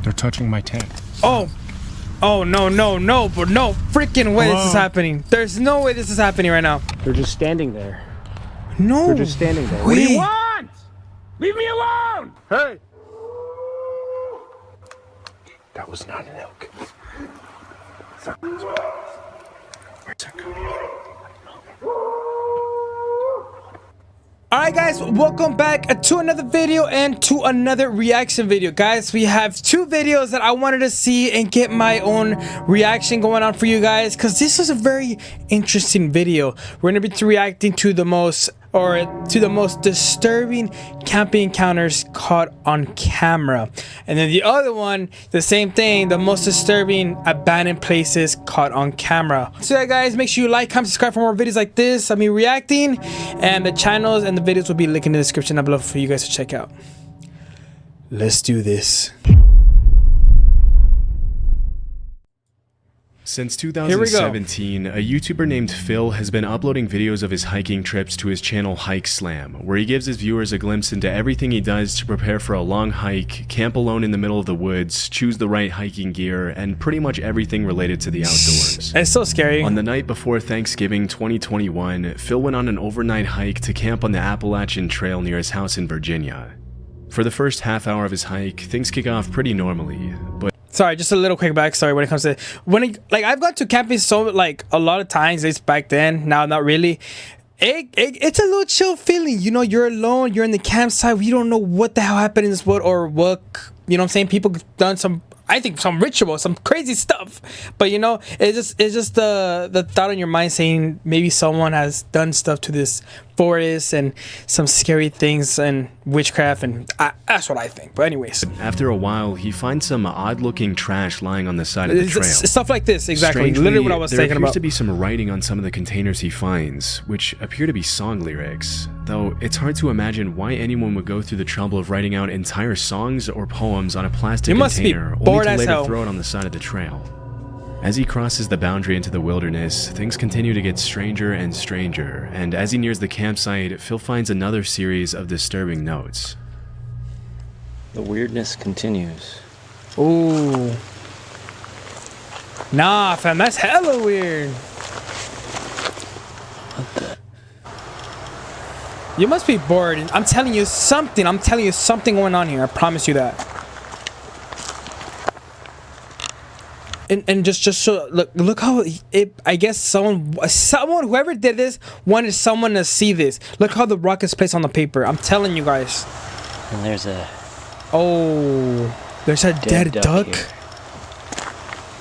They're touching my tent. Oh. Oh, no, no, no, but no freaking way this is happening. There's no way this is happening right now. They're just standing there. No. They're just standing there. What do you want? Leave me alone! Hey! That was not an elk. Where's that coming from? Alright guys, welcome back to another video and to another reaction video. Guys, we have two videos that I wanted to see and get my own reaction going on for you guys, because this is a very interesting video. We're going to be reacting to the most disturbing camping encounters caught on camera, and then the other one, the same thing, the most disturbing abandoned places caught on camera. So yeah guys, make sure you like, comment, subscribe for more videos like this. I mean reacting, and the channels and the videos will be linked in the description down below for you guys to check out. Let's do this. Since 2017, a YouTuber named Phil has been uploading videos of his hiking trips to his channel Hike Slam, where he gives his viewers a glimpse into everything he does to prepare for a long hike, camp alone in the middle of the woods, choose the right hiking gear, and pretty much everything related to the outdoors. It's so scary. On the night before Thanksgiving 2021, Phil went on an overnight hike to camp on the Appalachian Trail near his house in Virginia. For the first half hour of his hike, things kick off pretty normally, but sorry, just a little quick backstory when it comes to I've gone to camping so a lot of times. It's back then, now not really. It's a little chill feeling, you know. You're alone, you're in the campsite, you don't know what the hell happened in this wood, or what, you know what I'm saying. People done some, I think, some ritual, some crazy stuff, but you know, it's just the thought in your mind saying maybe someone has done stuff to this forest and some scary things and witchcraft, and that's what I think. But anyways, after a while, he finds some odd-looking trash lying on the side of the trail. Stuff like this, exactly. Strangely, literally what I was thinking about. There appears to be some writing on some of the containers he finds, which appear to be song lyrics. Though it's hard to imagine why anyone would go through the trouble of writing out entire songs or poems on a plastic container only to later throw it on the side of the trail. As he crosses the boundary into the wilderness, things continue to get stranger and stranger, and as he nears the campsite, Phil finds another series of disturbing notes. The weirdness continues. Ooh. Nah, fam, that's hella weird. What the? You must be bored. I'm telling you something. I'm telling you something going on here. I promise you that. And just so look how I guess someone whoever did this wanted someone to see this. Look how the rock is placed on the paper. I'm telling you guys. And there's a there's a dead duck.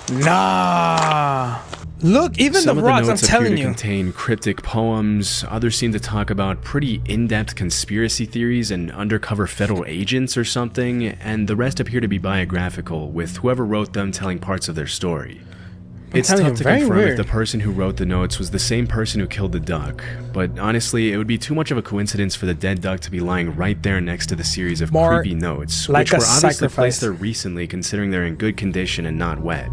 Nah. Look, even Some the of rocks, the notes I'm telling you. contain cryptic poems, others seem to talk about pretty in-depth conspiracy theories and undercover federal agents or something, and the rest appear to be biographical, with whoever wrote them telling parts of their story. It's tough to confirm if the person who wrote the notes was the same person who killed the duck, but honestly, it would be too much of a coincidence for the dead duck to be lying right there next to the series of creepy notes, which were obviously placed there recently considering they're in good condition and not wet.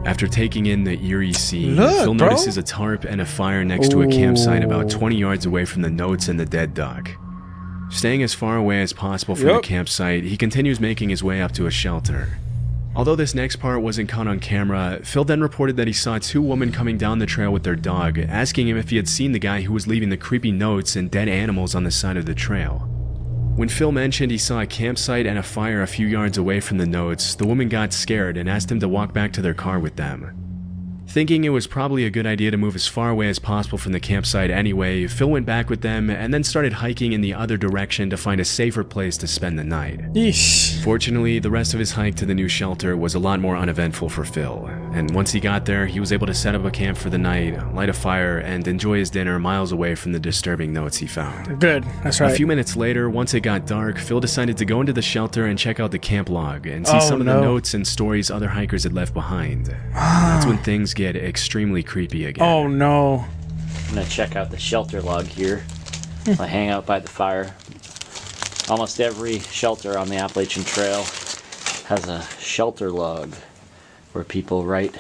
After taking in the eerie scene, Phil notices a tarp and a fire next to a campsite about 20 yards away from the notes and the dead duck. Staying as far away as possible from the campsite, he continues making his way up to a shelter. Although this next part wasn't caught on camera, Phil then reported that he saw two women coming down the trail with their dog, asking him if he had seen the guy who was leaving the creepy notes and dead animals on the side of the trail. When Phil mentioned he saw a campsite and a fire a few yards away from the notes, the woman got scared and asked him to walk back to their car with them. Thinking it was probably a good idea to move as far away as possible from the campsite anyway, Phil went back with them and then started hiking in the other direction to find a safer place to spend the night. Yeesh. Fortunately, the rest of his hike to the new shelter was a lot more uneventful for Phil, and once he got there, he was able to set up a camp for the night, light a fire, and enjoy his dinner miles away from the disturbing notes he found. Good, that's right. A few minutes later, once it got dark, Phil decided to go into the shelter and check out the camp log and see some of the notes and stories other hikers had left behind. That's when things get extremely creepy again. Oh no. I'm gonna check out the shelter log here. I hang out by the fire. Almost every shelter on the Appalachian Trail has a shelter log where people write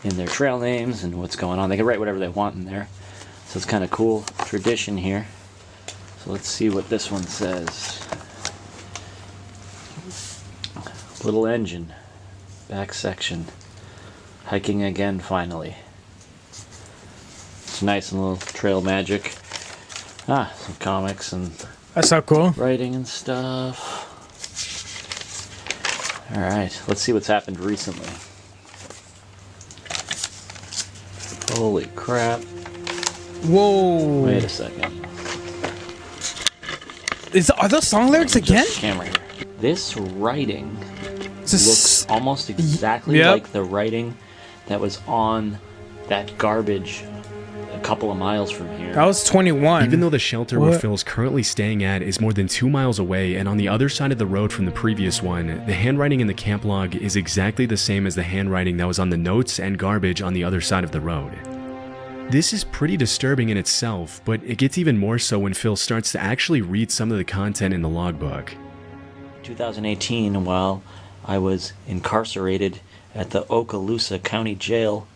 in their trail names and what's going on. They can write whatever they want in there. So it's kind of cool tradition here. So let's see what this one says. Little engine. Back section. Hiking again, finally. It's nice and little trail magic. Ah, some comics and That's so cool. writing and stuff. Alright, let's see what's happened recently. Holy crap. Whoa. Wait a second. Are those song lyrics again? Just camera here. This writing It's a looks s- almost exactly Yep. like the writing that was on that garbage a couple of miles from here. That was 21. Even though the shelter where What? Phil's currently staying at is more than 2 miles away and on the other side of the road from the previous one, the handwriting in the camp log is exactly the same as the handwriting that was on the notes and garbage on the other side of the road. This is pretty disturbing in itself, but it gets even more so when Phil starts to actually read some of the content in the logbook. 2018, while I was incarcerated at the Okaloosa County Jail.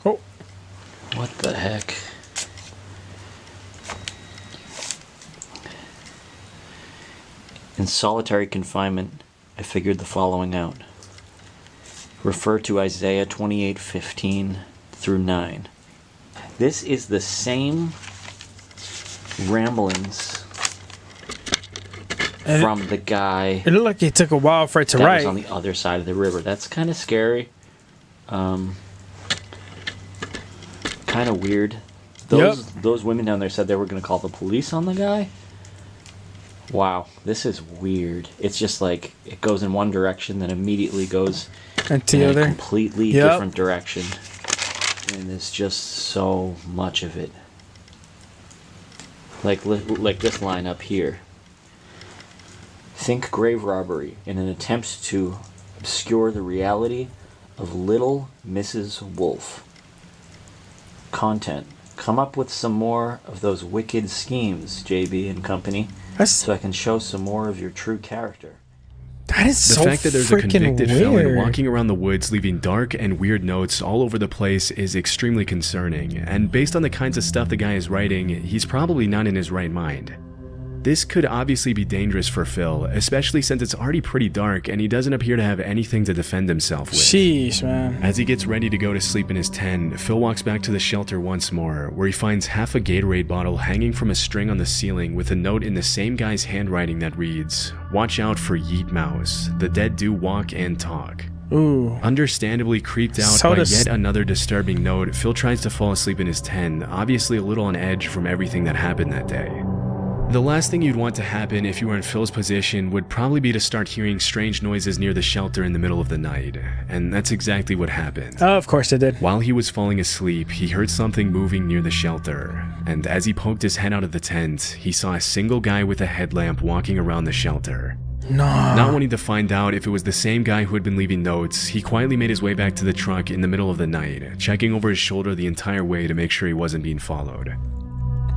Oh. What the heck? In solitary confinement, I figured the following out. Refer to Isaiah 28:15 through 9. This is the same ramblings And from the guy It looked like it took a while for it to that write. was on the other side of the river. That's kind of scary. Kind of weird. Those women down there said they were going to call the police on the guy. Wow, this is weird. It's just like it goes in one direction, then immediately goes And to in the a other. completely Yep. different direction. And there's just so much of it. Like this line up here. Think grave robbery in an attempt to obscure the reality of Little Mrs. Wolf. Content. Come up with some more of those wicked schemes, JB and company, That's, so I can show some more of your true character. that is The so fact that there's a freaking convicted felon weird. walking around the woods leaving dark and weird notes all over the place is extremely concerning, and based on the kinds of stuff the guy is writing, he's probably not in his right mind. This could obviously be dangerous for Phil, especially since it's already pretty dark and he doesn't appear to have anything to defend himself with. Sheesh, man. As he gets ready to go to sleep in his tent, Phil walks back to the shelter once more, where he finds half a Gatorade bottle hanging from a string on the ceiling with a note in the same guy's handwriting that reads, "Watch out for Yeet Mouse. The dead do walk and talk." Ooh. Understandably creeped out So by does- yet another disturbing note, Phil tries to fall asleep in his tent, obviously a little on edge from everything that happened that day. The last thing you'd want to happen if you were in Phil's position would probably be to start hearing strange noises near the shelter in the middle of the night, and that's exactly what happened. Oh, of course it did. While he was falling asleep, he heard something moving near the shelter, and as he poked his head out of the tent, he saw a single guy with a headlamp walking around the shelter. No. Not wanting to find out if it was the same guy who had been leaving notes, he quietly made his way back to the truck in the middle of the night, checking over his shoulder the entire way to make sure he wasn't being followed.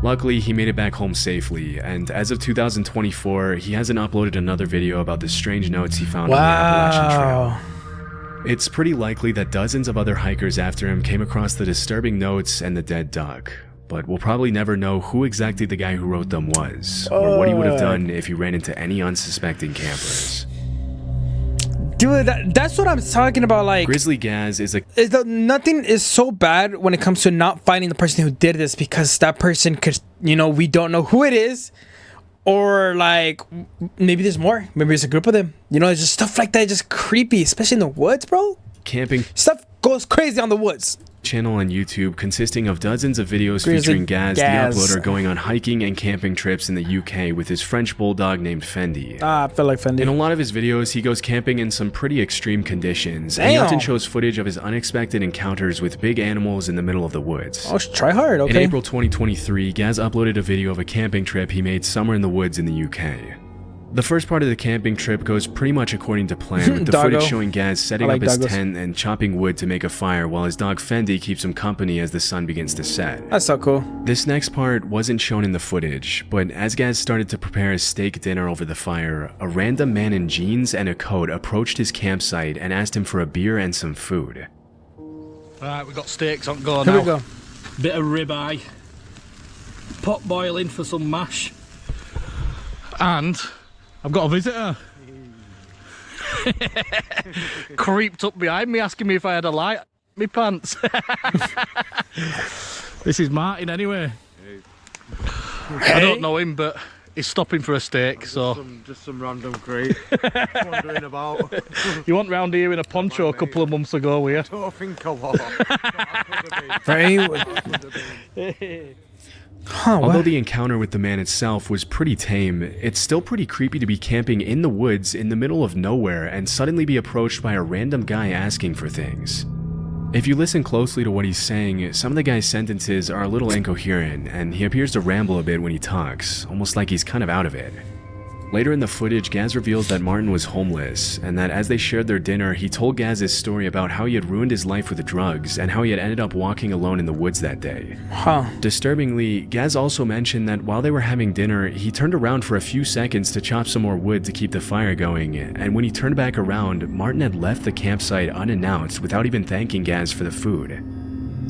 Luckily, he made it back home safely, and as of 2024, he hasn't uploaded another video about the strange notes he found on the Appalachian Trail. Wow. It's pretty likely that dozens of other hikers after him came across the disturbing notes and the dead duck, but we'll probably never know who exactly the guy who wrote them was, or what he would have done if he ran into any unsuspecting campers. Dude, that's what I'm talking about. Like, Grizzly Gaz is a nothing is so bad when it comes to not finding the person who did this, because that person could, we don't know who it is, or like maybe there's more. Maybe there's a group of them. It's just stuff like that, just creepy, especially in the woods, bro. camping Stuff goes crazy on the woods. channel on YouTube consisting of dozens of videos Grizzly featuring Gaz, Gaz. the uploader, going on hiking and camping trips in the UK with his French bulldog named Fendi. I feel like Fendi. In a lot of his videos, he goes camping in some pretty extreme conditions, and he Damn. often shows footage of his unexpected encounters with big animals in the middle of the woods. Oh, try hard, In okay. April 2023, Gaz uploaded a video of a camping trip he made somewhere in the woods in the UK. The first part of the camping trip goes pretty much according to plan, with the Doggo. footage showing Gaz setting I like up his doggos. tent and chopping wood to make a fire while his dog Fendi keeps him company as the sun begins to set. That's so cool. This next part wasn't shown in the footage, but as Gaz started to prepare his steak dinner over the fire, a random man in jeans and a coat approached his campsite and asked him for a beer and some food. Right, we've got steaks on go Here now. we go. Bit of ribeye. Pot boiling for some mash. And I've got a visitor. creeped up behind me asking me if I had a light in my pants. This is Martin anyway. I don't know him, but he's stopping for a steak, so... Just some random crate wandering about. You went round here in a poncho a couple of months ago, were you? I don't think I was. Very. Huh, Although what? the encounter with the man itself was pretty tame, it's still pretty creepy to be camping in the woods in the middle of nowhere and suddenly be approached by a random guy asking for things. If you listen closely to what he's saying, some of the guy's sentences are a little incoherent, and he appears to ramble a bit when he talks, almost like he's kind of out of it. Later in the footage, Gaz reveals that Martin was homeless, and that as they shared their dinner, he told Gaz his story about how he had ruined his life with the drugs, and how he had ended up walking alone in the woods that day. Huh. Disturbingly, Gaz also mentioned that while they were having dinner, he turned around for a few seconds to chop some more wood to keep the fire going, and when he turned back around, Martin had left the campsite unannounced without even thanking Gaz for the food.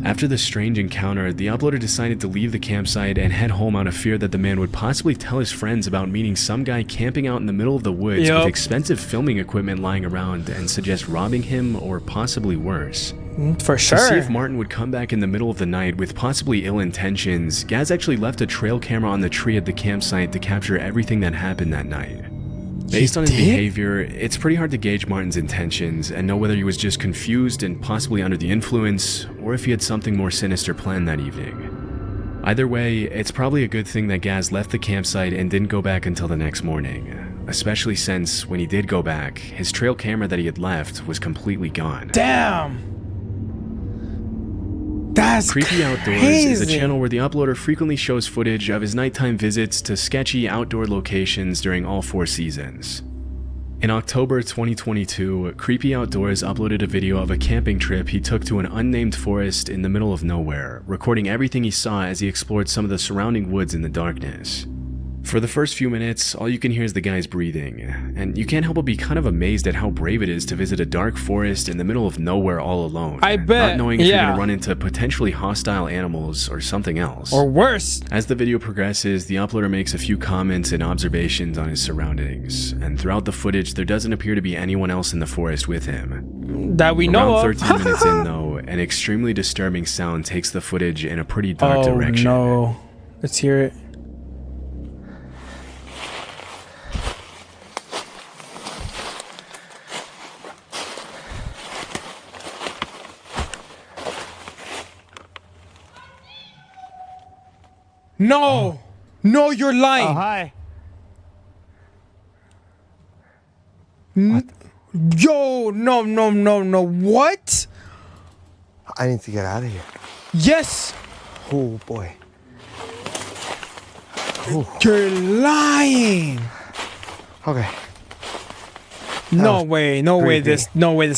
After the strange encounter, the uploader decided to leave the campsite and head home out of fear that the man would possibly tell his friends about meeting some guy camping out in the middle of the woods with expensive filming equipment lying around and suggest robbing him or possibly worse. For sure. To see if Martin would come back in the middle of the night with possibly ill intentions, Gaz actually left a trail camera on the tree at the campsite to capture everything that happened that night. Based on his behavior, it's pretty hard to gauge Martin's intentions and know whether he was just confused and possibly under the influence, or if he had something more sinister planned that evening. Either way, it's probably a good thing that Gaz left the campsite and didn't go back until the next morning, especially since, when he did go back, his trail camera that he had left was completely gone. Damn. That's Creepy Outdoors crazy. is a channel where the uploader frequently shows footage of his nighttime visits to sketchy outdoor locations during all 4 seasons. In October 2022, Creepy Outdoors uploaded a video of a camping trip he took to an unnamed forest in the middle of nowhere, recording everything he saw as he explored some of the surrounding woods in the darkness. For the first few minutes, all you can hear is the guy's breathing, and you can't help but be kind of amazed at how brave it is to visit a dark forest in the middle of nowhere all alone. I bet, not knowing if you're yeah. going to run into potentially hostile animals or something else. Or worse. As the video progresses, the uploader makes a few comments and observations on his surroundings, and throughout the footage, there doesn't appear to be anyone else in the forest with him. That we know Around of. 13 minutes in, though, an extremely disturbing sound takes the footage in a pretty dark direction. Oh no. Let's hear it. No! No, you're lying! Hi. Yo, no. What? I need to get out of here. Yes! Oh boy. You're lying! Okay. No way, no way this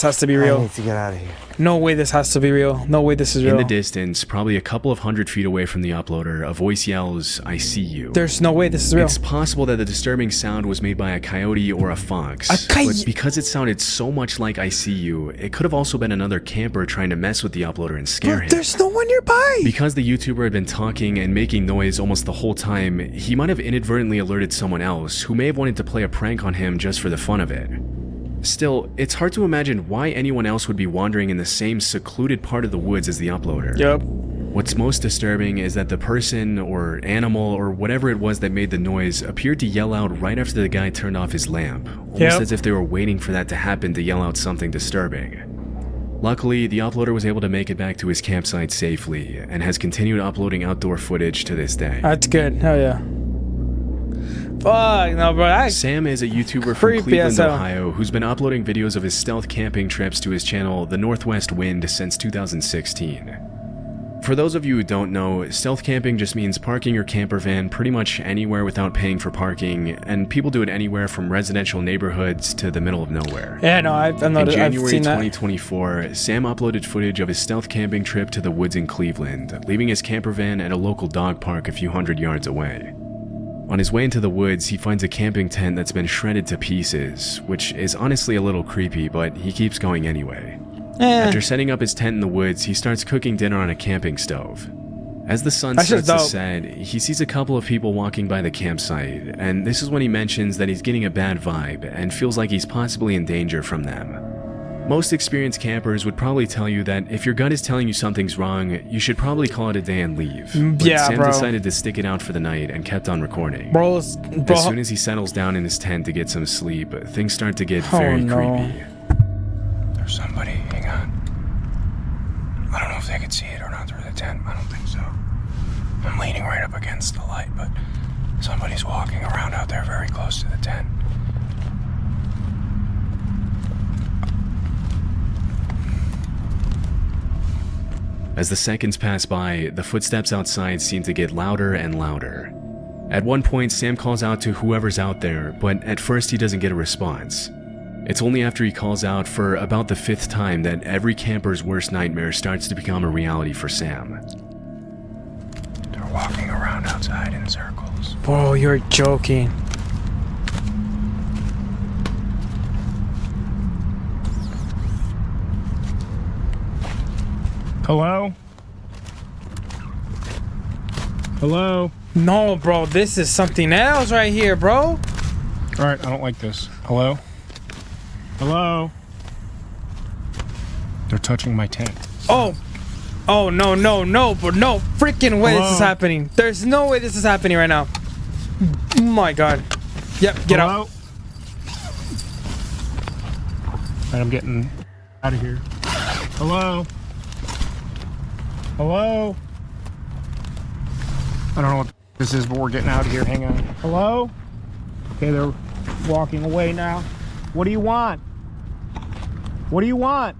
has to be I real. need to get out of here. No way this has to be real. No way this is In real. the distance, probably a couple of 100 feet away from the uploader, a voice yells, "I see you." There's no way this is real. It's possible that the disturbing sound was made by a coyote or a fox, A coyote? but because it sounded so much like "I see you," it could have also been another camper trying to mess with the uploader and scare him. There's no one nearby! Because the YouTuber had been talking and making noise almost the whole time, he might have inadvertently alerted someone else who may have wanted to play a prank on him just for the fun of it. Still, it's hard to imagine why anyone else would be wandering in the same secluded part of the woods as the uploader. Yup. What's most disturbing is that the person or animal or whatever it was that made the noise appeared to yell out right after the guy turned off his lamp, almost Yep. as if they were waiting for that to happen to yell out something disturbing. Luckily, the uploader was able to make it back to his campsite safely and has continued uploading outdoor footage to this day. That's good. Hell yeah. Fuck, no, bro. Sam is a YouTuber from Creepy Cleveland, as hell. Ohio, who's been uploading videos of his stealth camping trips to his channel, The Northwest Wind, since 2016. For those of you who don't know, stealth camping just means parking your camper van pretty much anywhere without paying for parking, and people do it anywhere from residential neighborhoods to the middle of nowhere. Yeah, no, I've In noticed. I've January seen that. 2024, Sam uploaded footage of his stealth camping trip to the woods in Cleveland, leaving his camper van at a local dog park a few hundred yards away. On his way into the woods, he finds a camping tent that's been shredded to pieces, which is honestly a little creepy, but he keeps going anyway. After setting up his tent in the woods, he starts cooking dinner on a camping stove. As the sun That's starts just to dope. set, he sees a couple of people walking by the campsite, and this is when he mentions that he's getting a bad vibe and feels like he's possibly in danger from them. Most experienced campers would probably tell you that if your gut is telling you something's wrong, you should probably call it a day and leave. But yeah, Sam bro. decided to stick it out for the night and kept on recording. Bro, As soon as he settles down in his tent to get some sleep, things start to get Oh, very no. creepy. There's somebody. Hang on. I don't know if they can see it or not through the tent. I don't think so. I'm leaning right up against the light, but somebody's walking around out there very close to the tent. As the seconds pass by, the footsteps outside seem to get louder and louder. At one point, Sam calls out to whoever's out there, but at first he doesn't get a response. It's only after he calls out for about the 5th time that every camper's worst nightmare starts to become a reality for Sam. They're walking around outside in circles. bro, you're joking. Hello? Hello? No, bro, this is something else right here, bro. Alright, I don't like this. Hello? Hello? They're touching my tent. Oh, no, but no freaking way this is Hello? happening. There's no way this is happening right now. Oh my god. Yep, get out. Alright, I'm getting out of here. Hello? Hello? I don't know what this is, but we're getting out of here. Hang on. Hello? Okay, they're walking away now. What do you want? What do you want?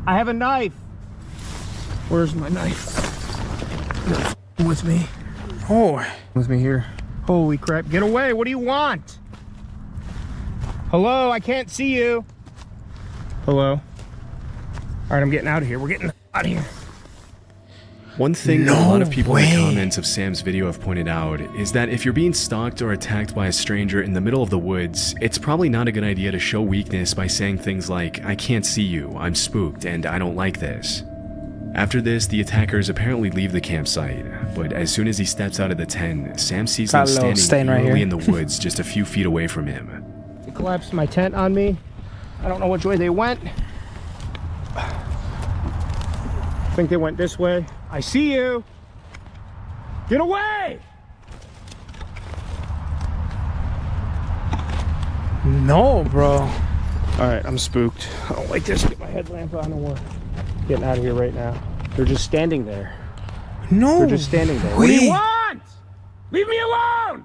I have a knife. Where's my knife? With me. Oh, With me here. Holy crap. Get away. What do you want? Hello? I can't see you. Hello? All right, I'm getting out of here. We're getting out of here. One thing that a lot of people in the way. comments of Sam's video have pointed out is that if you're being stalked or attacked by a stranger in the middle of the woods, it's probably not a good idea to show weakness by saying things like, "I can't see you, I'm spooked, and I don't like this." After this, the attackers apparently leave the campsite, but as soon as he steps out of the tent, Sam sees them Got a little stain standing right eerily here. in the woods just a few feet away from him. They collapsed my tent on me. I don't know which way they went. I think they went this way. I see you. Get away! no, bro. All right, I'm spooked. I don't like this. Get my headlamp on and we're getting out of here right now. They're just standing there. No. They're just standing there. What do you way. want? Leave me alone!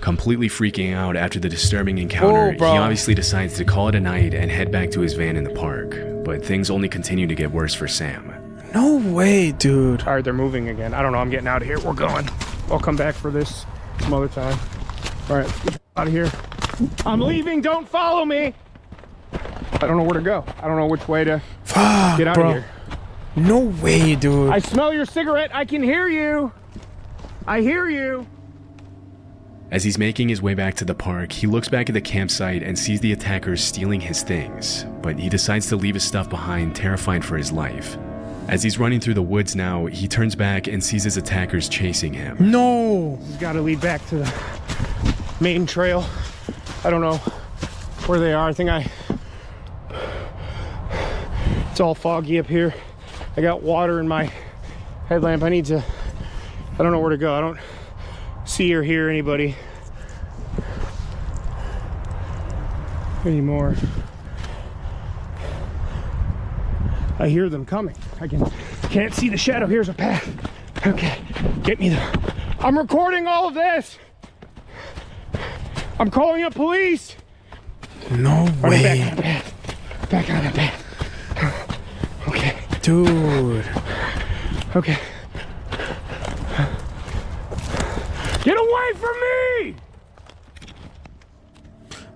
Completely freaking out after the disturbing encounter, he bro. obviously decides to call it a night and head back to his van in the park, but things only continue to get worse for Sam. No way, dude. All right, they're moving again. I don't know. I'm getting out of here. We're going. I'll come back for this some other time. All right, get out of here. I'm leaving. Don't follow me. I don't know where to go. I don't know which way to Fuck, get out bro. of here. No way, dude. I smell your cigarette. I can hear you. I hear you. As he's making his way back to the park, he looks back at the campsite and sees the attackers stealing his things, but he decides to leave his stuff behind, terrified for his life. As he's running through the woods now, he turns back and sees his attackers chasing him. No. He's got to lead back to the main trail. I don't know where they are. It's all foggy up here. I got water in my headlamp. I don't know where to go. I don't see or hear anybody anymore. I hear them coming. Can't see the shadow. Here's a path. Okay, get me there. I'm recording all of this. I'm calling up police. No Running way. back on the path. Back on the path. Okay, Dude. okay. Get away from me!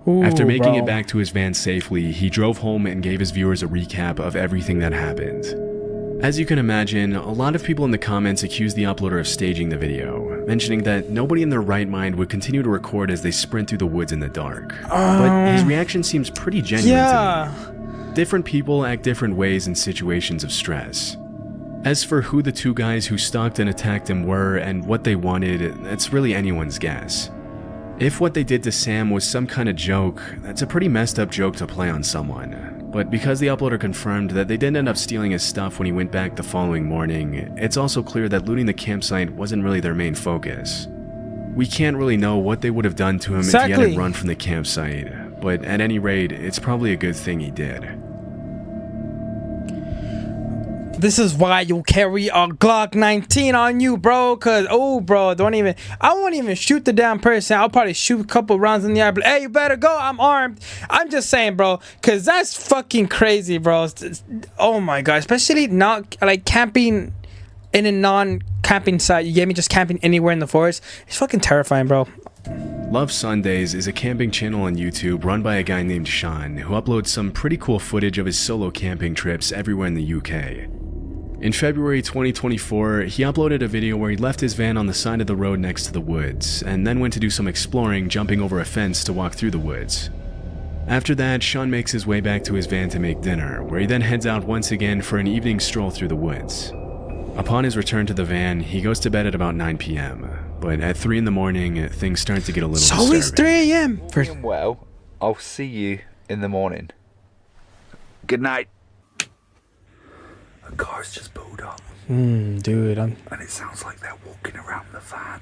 Ooh, After making bro. it back to his van safely, he drove home and gave his viewers a recap of everything that happened. As you can imagine, a lot of people in the comments accused the uploader of staging the video, mentioning that nobody in their right mind would continue to record as they sprint through the woods in the dark. But his reaction seems pretty genuine to Yeah. me. Different people act different ways in situations of stress. As for who the two guys who stalked and attacked him were and what they wanted, it's really anyone's guess. If what they did to Sam was some kind of joke, that's a pretty messed up joke to play on someone. But because the uploader confirmed that they didn't end up stealing his stuff when he went back the following morning, it's also clear that looting the campsite wasn't really their main focus. We can't really know what they would have done to him if he hadn't run from the campsite, but at any rate, it's probably a good thing he did. This is why you carry a Glock 19 on you, bro. Cause I won't even shoot the damn person. I'll probably shoot a couple rounds in the air. But hey, you better go. I'm armed. I'm just saying, bro. Cause that's fucking crazy, bro. Oh my god. Especially not like camping in a non-camping site. You gave me just camping anywhere in the forest. It's fucking terrifying, bro. Love Sundays is a camping channel on YouTube run by a guy named Sean, who uploads some pretty cool footage of his solo camping trips everywhere in the UK. In February 2024, he uploaded a video where he left his van on the side of the road next to the woods, and then went to do some exploring, jumping over a fence to walk through the woods. After that, Sean makes his way back to his van to make dinner, where he then heads out once again for an evening stroll through the woods. Upon his return to the van, he goes to bed at about 9 p.m., but at 3 in the morning, things start to get a little disturbing. So it's 3 a.m. Well, I'll see you in the morning. Good night. A car's just pulled up. Dude, And it sounds like they're walking around the van.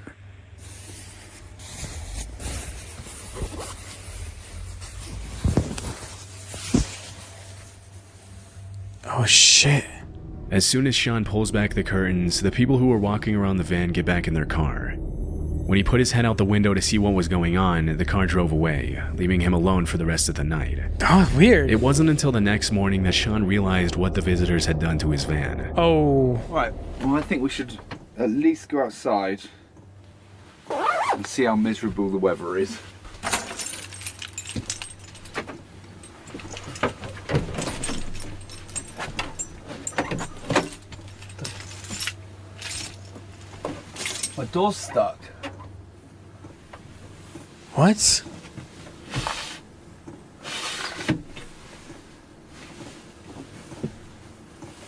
oh shit. As soon as Sean pulls back the curtains, the people who were walking around the van get back in their car. When he put his head out the window to see what was going on, the car drove away, leaving him alone for the rest of the night. Oh, weird. It wasn't until the next morning that Sean realized what the visitors had done to his van. Oh. Right, well, I think we should at least go outside and see how miserable the weather is. My door's stuck. What?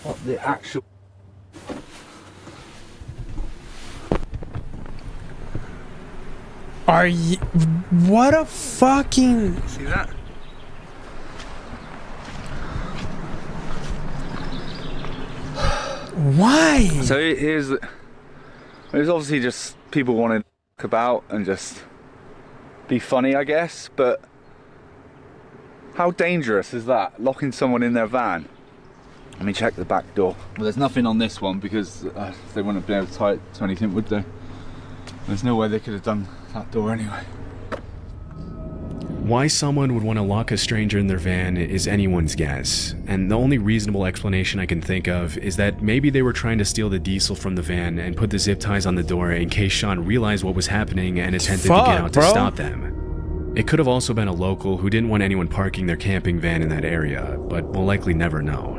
What the actual... Are you... What a fucking... See that? Why? So here's... There's obviously just people wanting to talk about and just be funny, I guess, but how dangerous is that, locking someone in their van? Let me check the back door. Well, there's nothing on this one because they wouldn't have been able to tie it to anything, would they? There's no way they could have done that door anyway. Why someone would want to lock a stranger in their van is anyone's guess, and the only reasonable explanation I can think of is that maybe they were trying to steal the diesel from the van and put the zip ties on the door in case Sean realized what was happening and attempted to get out to stop them. It could have also been a local who didn't want anyone parking their camping van in that area, but we'll likely never know.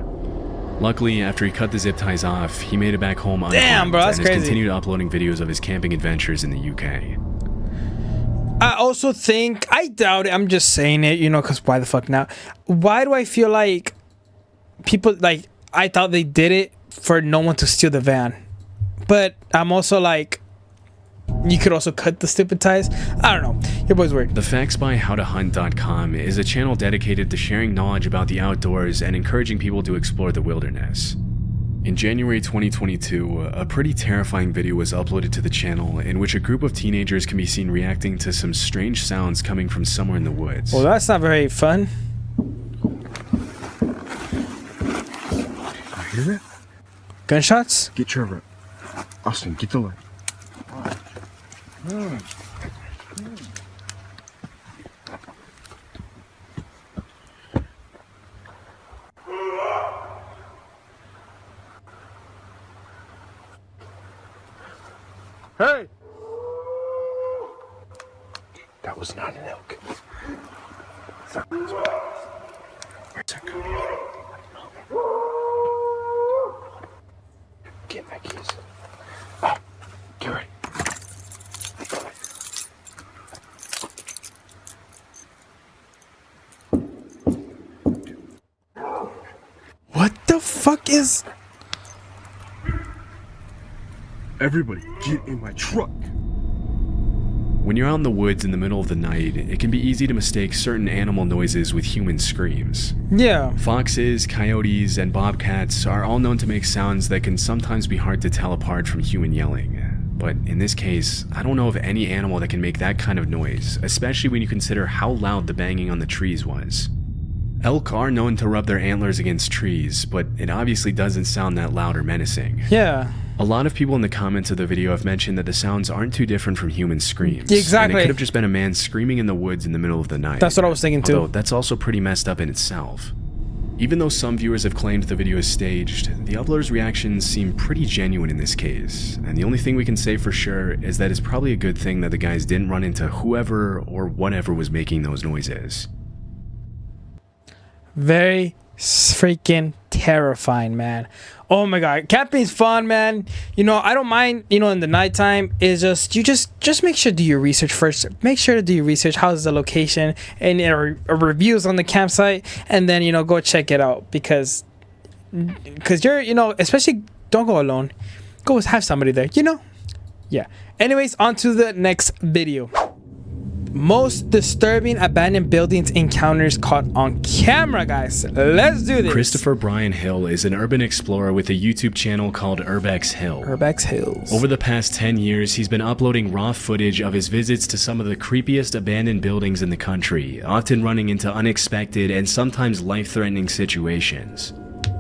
Luckily, after he cut the zip ties off, he made it back home unharmed. Damn, bro, that's and has crazy. continued uploading videos of his camping adventures in the UK. I also think, I doubt it, I'm just saying it, you know, because why the fuck not? Why do I feel like people, like, I thought they did it for no one to steal the van. But I'm also like, you could also cut the stupid ties. I don't know. Your boy's weird. The Facts by HowToHunt.com is a channel dedicated to sharing knowledge about the outdoors and encouraging people to explore the wilderness. In January 2022, a pretty terrifying video was uploaded to the channel in which a group of teenagers can be seen reacting to some strange sounds coming from somewhere in the woods. Well, that's not very fun. I hear it. Gunshots? Get your... Austin, get the light. Hey! That was not an elk. Where's that coming from? Get my keys. Oh, get ready. What the fuck is... Everybody, get in my truck. When you're out in the woods in the middle of the night, it can be easy to mistake certain animal noises with human screams. Yeah. Foxes, coyotes, and bobcats are all known to make sounds that can sometimes be hard to tell apart from human yelling. But in this case, I don't know of any animal that can make that kind of noise, especially when you consider how loud the banging on the trees was. Elk are known to rub their antlers against trees, but it obviously doesn't sound that loud or menacing. Yeah. A lot of people in the comments of the video have mentioned that the sounds aren't too different from human screams. Exactly. And it could have just been a man screaming in the woods in the middle of the night. That's what I was thinking too. Although that's also pretty messed up in itself. Even though some viewers have claimed the video is staged, the uploader's reactions seem pretty genuine in this case, and the only thing we can say for sure is that it's probably a good thing that the guys didn't run into whoever or whatever was making those noises. Very freaking terrifying, man. Oh my god, camping's fun, man. You know, I don't mind, you know, in the nighttime. Is just you just make sure to do your research first. Make sure to do your research. How's the location and reviews on the campsite, and then, you know, go check it out, because you're, you know, especially don't go alone. Go have somebody there, you know. Yeah. Anyways, on to the next video. Most disturbing abandoned buildings encounters caught on camera, guys. Let's do this. Christopher Brian Hill is an urban explorer with a YouTube channel called Urbex Hill. Urbex Hills. Over the past 10 years, he's been uploading raw footage of his visits to some of the creepiest abandoned buildings in the country, often running into unexpected and sometimes life-threatening situations.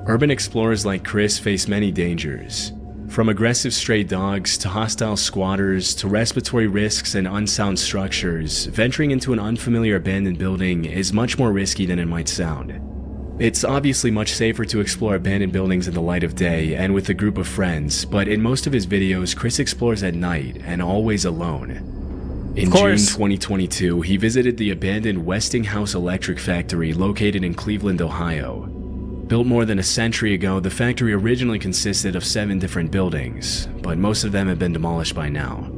Urban explorers like Chris face many dangers. From aggressive stray dogs to hostile squatters to respiratory risks and unsound structures, venturing into an unfamiliar abandoned building is much more risky than it might sound. It's obviously much safer to explore abandoned buildings in the light of day and with a group of friends, but in most of his videos, Chris explores at night and always alone. In June 2022, he visited the abandoned Westinghouse Electric Factory located in Cleveland, Ohio. Built more than a century ago, the factory originally consisted of 7 different buildings, but most of them have been demolished by now.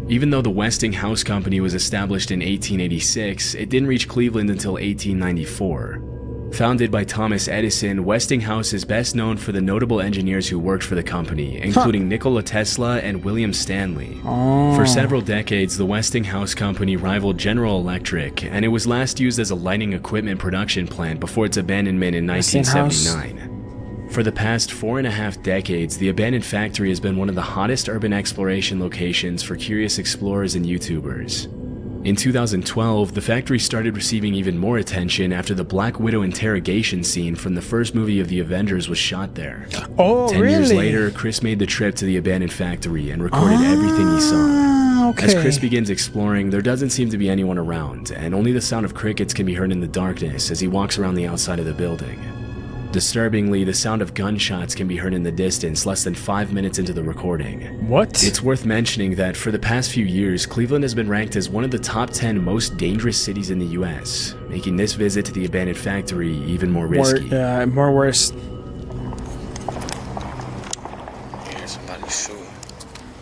Even though the Westinghouse Company was established in 1886, it didn't reach Cleveland until 1894. Founded by Thomas Edison, Westinghouse is best known for the notable engineers who worked for the company, including Nikola Tesla and William Stanley. For several decades, the Westinghouse Company rivaled General Electric, and it was last used as a lighting equipment production plant before its abandonment in 1979. For the past 4.5 decades, the abandoned factory has been one of the hottest urban exploration locations for curious explorers and YouTubers. In 2012, the factory started receiving even more attention after the Black Widow interrogation scene from the first movie of the Avengers was shot there. Oh, 10 really? years later, Chris made the trip to the abandoned factory and recorded everything he saw. Okay. As Chris begins exploring, there doesn't seem to be anyone around, and only the sound of crickets can be heard in the darkness as he walks around the outside of the building. Disturbingly, the sound of gunshots can be heard in the distance less than 5 minutes into the recording. What? It's worth mentioning that for the past few years, Cleveland has been ranked as one of the top 10 most dangerous cities in the US, making this visit to the abandoned factory even more risky. More worse. Yeah, somebody's shooting.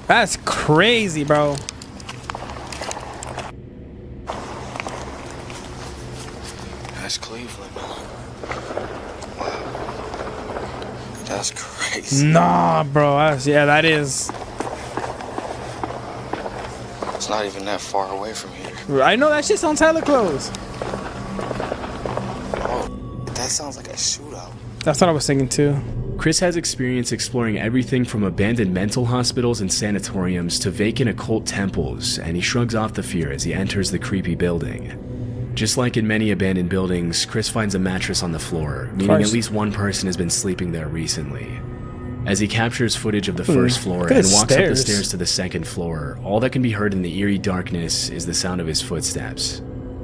That's crazy, bro. That's Cleveland, man. Wow. That's crazy. Nah, bro. That is. It's not even that far away from here. I know that shit sounds hella close. Oh, that sounds like a shootout. That's what I was thinking too. Chris has experience exploring everything from abandoned mental hospitals and sanatoriums to vacant occult temples, and he shrugs off the fear as he enters the creepy building. Just like in many abandoned buildings, Chris finds a mattress on the floor, meaning at least one person has been sleeping there recently. As he captures footage of the first floor and walks up the stairs to the second floor, all that can be heard in the eerie darkness is the sound of his footsteps.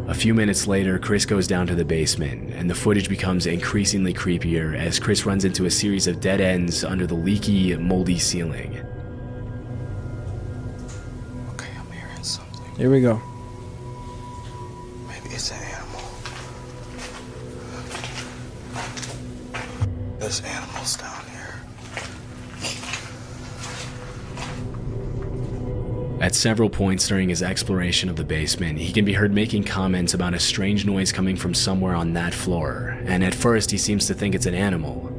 A few minutes later, Chris goes down to the basement, and the footage becomes increasingly creepier as Chris runs into a series of dead ends under the leaky, moldy ceiling. Okay, I'm hearing something. Here we go. Maybe it's an animal. There's animals down here. At several points during his exploration of the basement, he can be heard making comments about a strange noise coming from somewhere on that floor, and at first he seems to think it's an animal.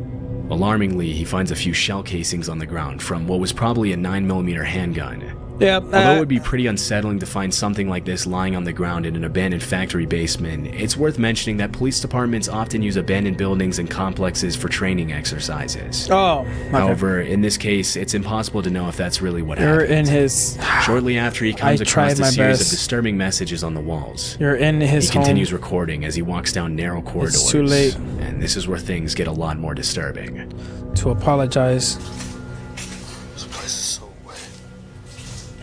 Alarmingly, he finds a few shell casings on the ground from what was probably a 9mm handgun. Yeah. Although it would be pretty unsettling to find something like this lying on the ground in an abandoned factory basement, it's worth mentioning that police departments often use abandoned buildings and complexes for training exercises. Oh. Okay. However, in this case, it's impossible to know if that's really what You're happened. in his. Shortly after, he comes I across tried a my series best. of disturbing messages on the walls. You're in his He home. continues recording as he walks down narrow corridors. too late. And this is where things get a lot more disturbing. To apologize. This place is so wet.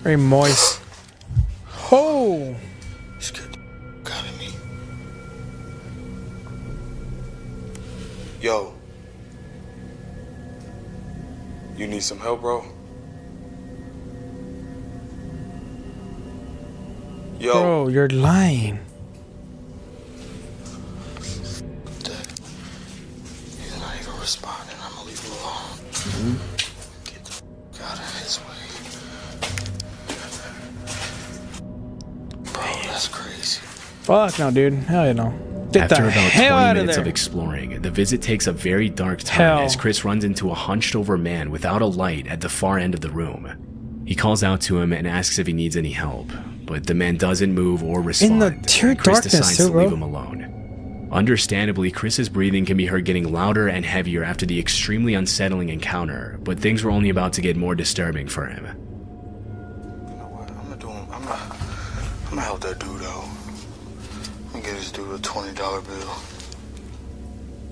Very moist. Oh. This kid got at me. Yo. You need some help, bro? Yo. Bro, you're lying. He's not even responding. I'm gonna leave him alone. Get the f out of his way. Bro, that's crazy. Fuck no, dude. Hell yeah, no. Get After the about hell 20 out of minutes there. of exploring, the visit takes a very dark turn Hell. as Chris runs into a hunched over man without a light at the far end of the room. He calls out to him and asks if he needs any help, but the man doesn't move or respond. the sheer and Chris darkness decides too, to leave bro. him alone. Understandably, Chris's breathing can be heard getting louder and heavier after the extremely unsettling encounter, but things were only about to get more disturbing for him. You know what? I'm gonna help that dude out. I'm gonna get this dude a $20 bill.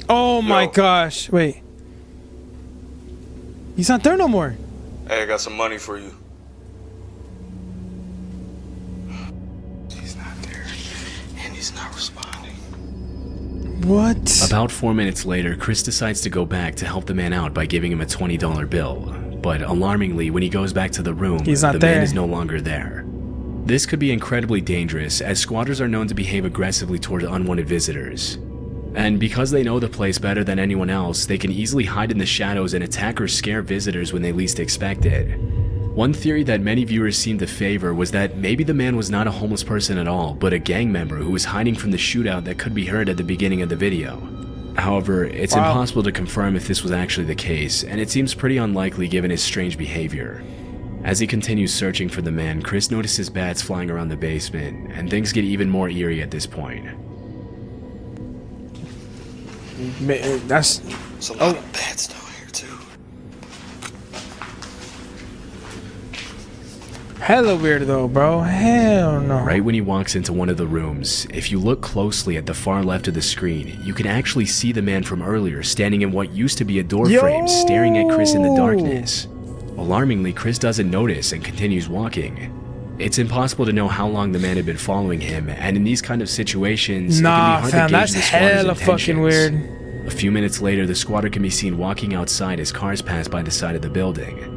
Oh my Yo. gosh. Wait. He's not there no more. Hey, I got some money for you. He's not there, and he's not responding. What? About 4 minutes later, Chris decides to go back to help the man out by giving him a $20 bill. But alarmingly, when he goes back to the room, He's not the there. man is no longer there. This could be incredibly dangerous, as squatters are known to behave aggressively toward unwanted visitors. And because they know the place better than anyone else, they can easily hide in the shadows and attack or scare visitors when they least expect it. One theory that many viewers seem to favor was that maybe the man was not a homeless person at all, but a gang member who was hiding from the shootout that could be heard at the beginning of the video. However, it's Wow. impossible to confirm if this was actually the case, and it seems pretty unlikely given his strange behavior. As he continues searching for the man, Chris notices bats flying around the basement, and things get even more eerie at this point. That's. There's a lot of bats down here too. Hella weird though, bro. Hell no. Right when he walks into one of the rooms, if you look closely at the far left of the screen, you can actually see the man from earlier standing in what used to be a door frame, staring at Chris in the darkness. Alarmingly, Chris doesn't notice and continues walking. It's impossible to know how long the man had been following him, and in these kind of situations, Nah, it can be fam, hard to gauge that's the squatter's hella fucking intentions. weird. A few minutes later, the squatter can be seen walking outside as cars pass by the side of the building.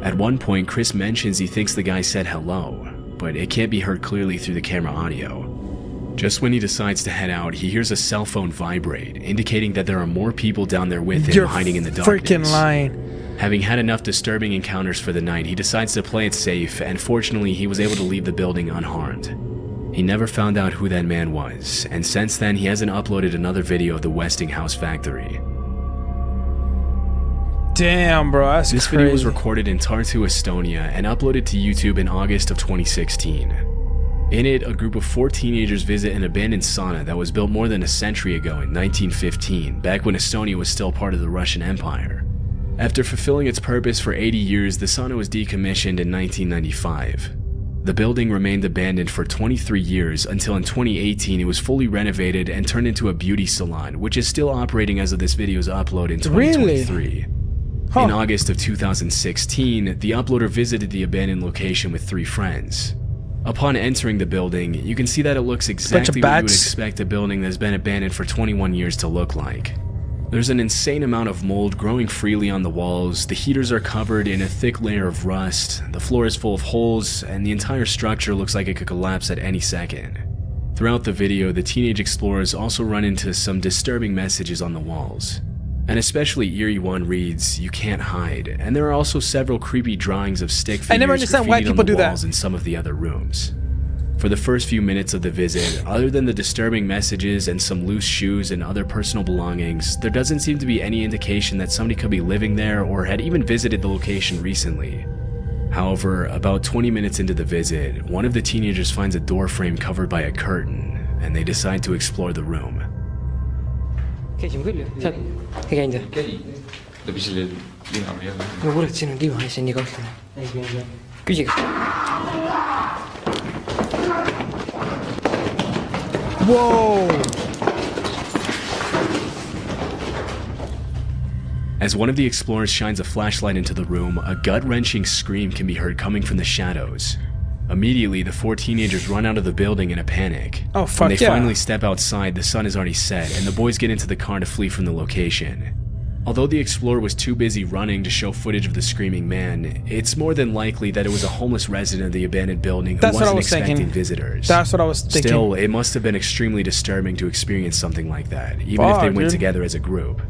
At one point, Chris mentions he thinks the guy said hello, but it can't be heard clearly through the camera audio. Just when he decides to head out, he hears a cell phone vibrate, indicating that there are more people down there with him You're hiding in the darkness. freaking lying. Having had enough disturbing encounters for the night, he decides to play it safe, and fortunately, he was able to leave the building unharmed. He never found out who that man was, and since then, he hasn't uploaded another video of the Westinghouse factory. Damn, bro, that's This crazy. video was recorded in Tartu, Estonia, and uploaded to YouTube in August of 2016. In it, a group of 4 teenagers visit an abandoned sauna that was built more than a century ago in 1915, back when Estonia was still part of the Russian Empire. After fulfilling its purpose for 80 years, the sauna was decommissioned in 1995. The building remained abandoned for 23 years until in 2018 it was fully renovated and turned into a beauty salon, which is still operating as of this video's upload in 2023. Huh. In August of 2016, the uploader visited the abandoned location with 3 friends. Upon entering the building, you can see that it looks exactly what you would bats. expect a building that's been abandoned for 21 years to look like. There's an insane amount of mold growing freely on the walls, the heaters are covered in a thick layer of rust, the floor is full of holes, and the entire structure looks like it could collapse at any second. Throughout the video, the teenage explorers also run into some disturbing messages on the walls. An especially eerie one reads, "You can't hide," and there are also several creepy drawings of stick figures I never understand why graffitied on people the do that. walls in some of the other rooms. For the first few minutes of the visit, other than the disturbing messages and some loose shoes and other personal belongings, there doesn't seem to be any indication that somebody could be living there or had even visited the location recently. However, about 20 minutes into the visit, one of the teenagers finds a door frame covered by a curtain, and they decide to explore the room. Whoa! As one of the explorers shines a flashlight into the room, a gut-wrenching scream can be heard coming from the shadows. Immediately, the 4 teenagers run out of the building in a panic. Oh, fuck When they yeah. finally step outside, the sun is already set, and the boys get into the car to flee from the location. Although the explorer was too busy running to show footage of the screaming man, it's more than likely that it was a homeless resident of the abandoned building who That's what I wasn't was expecting thinking. visitors. That's what I was thinking. Still, it must have been extremely disturbing to experience something like that, even if they Fuck, went dude. together as a group.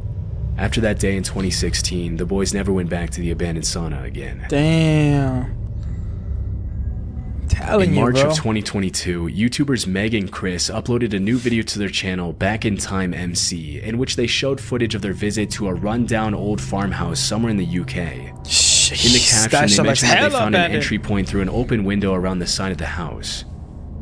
After that day in 2016, the boys never went back to the abandoned sauna again. Damn. Telling In you, March bro. of 2022, YouTubers Meg and Chris uploaded a new video to their channel, Back in Time MC, in which they showed footage of their visit to a rundown old farmhouse somewhere in the UK. In the caption, they mentioned that they found an entry point through an open window around the side of the house.